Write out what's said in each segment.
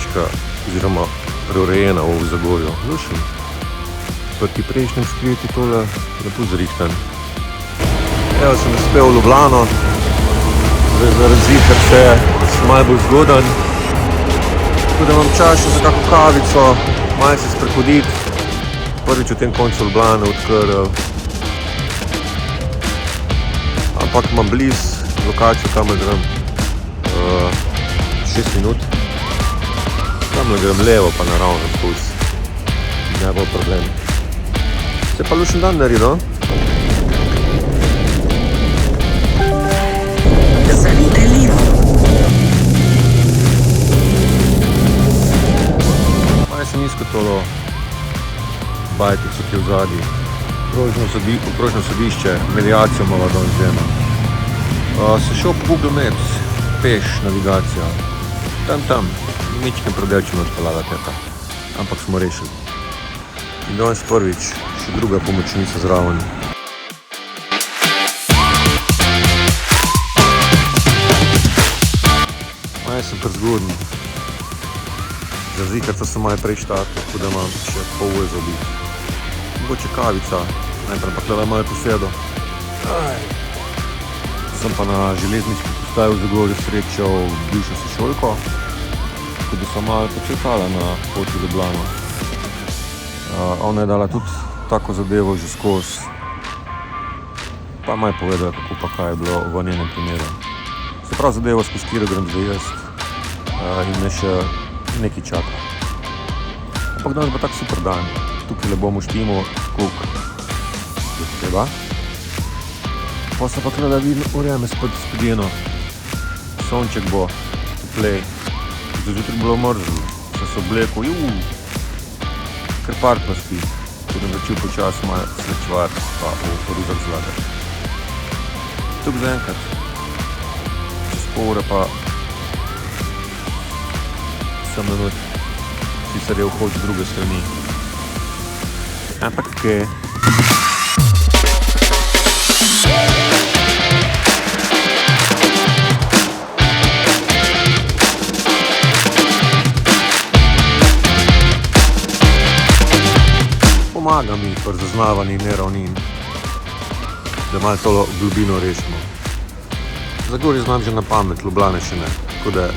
hiška oziroma preurejena v Zagorju. Lušen. Proti prejšnjem skriti tole lepo zrihtan. Evo sem uspel v Ljubljano. Zdaj zaradi ziherce sem malo bolj zgodan. Tako da imam čas še za kako kavico, malo se sprehoditi. Prvič v tem koncu Ljubljane odkril. Ampak imam bliz lokacijo, kamor grem 6 minut. Tamle grem levo pa naravno spus. Ne bo problem. Se pa lušen dan naredil. Zavite levo. Malo sem iskal tolo bajtico, ki je v zadnji. Okrožno sodišče, medijacijo malo dol vzema. Se šel po Google Maps, peš navigacija. Tam, ničkem predelčeno odpeljala teta. Ampak smo rešili. In danes prvič, še druga pomočnica zraven. Malo sem prezgoden. Za zikarca sem malo prej štartil, tako da imam še pol ure za obiti. Mogoče kavica, najprej pa tole malo posedo. Sem pa na železniški postaji v Zagorju srečal bivšo sošolko, tako da sem malo počakala na poti v Ljubljano. Ona je dala tudi tako zadevo že skozi, pa malo povedala, kako pa kaj je bilo v njenem primeru. Se pravi zadevo, skozi katero grem zdaj jaz in me še nekaj čaka. Ampak danes bo tak super dan. Tukaj le bom uštimo, koliko je treba. Pa se pa kada vidim vreme spodjeno. Sonček bo, toplej. Zjutraj bilo mrzlo, se so obleko, ker partno spi. Tudi začel počas malo slečevati, pa v ruzak zlagati. Tuk za enkrat. Čez pol ure pa sem na noč. Sicer je vhod z druge strani. Ampak kaj? Pomaga mi pri zaznavanju neravnin, da malo tolo globino rešimo. Zagorje znam že na pamet, Ljubljane še ne, tako da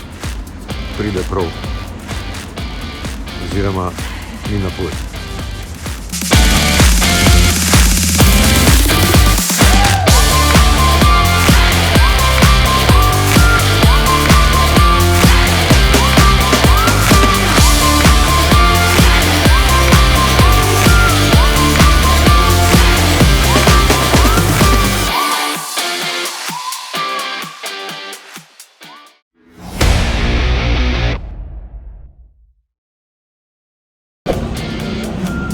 pride prav. Oziroma ni na put.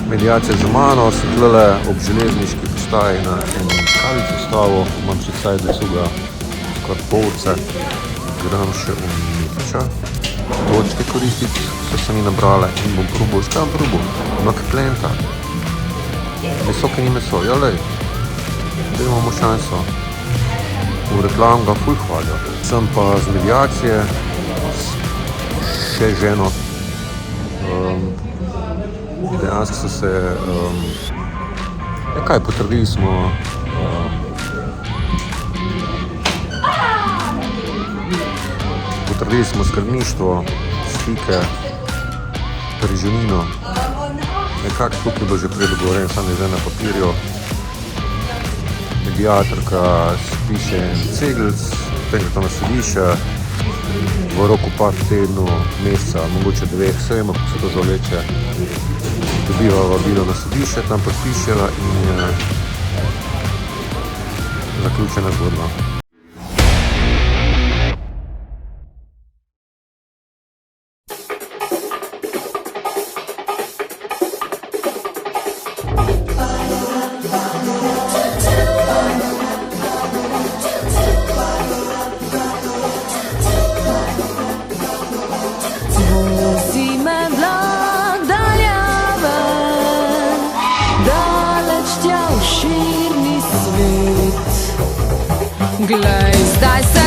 Medijacija za mano, sem tlele ob železniški postaji na eni kavici stavil, imam še vsaj desuga skoraj polce, grem še v Mipiča, točke koristiti, vse se mi nabrale in bom probal, skaj bom probal, McPlanta, meso, ki ni meso, jalej, da imamo šanso, v reklam ga ful hvalijo. Sem pa z medijacije, še ženo, dejansko so se, potrdili smo skrbništvo, stike, preživnino. Nekako tukaj bo že prej dogovoren, sam je zdaj na papirju. Mediatorka spiše en cegelc, potem ko to nasediše, v roku par tednov, meseca, mogoče 2, vse vemo, kako se to zavleče. Dobiva vabilo na sodišče, tam podpišela in zaključena zgodba. Glej, zdaj se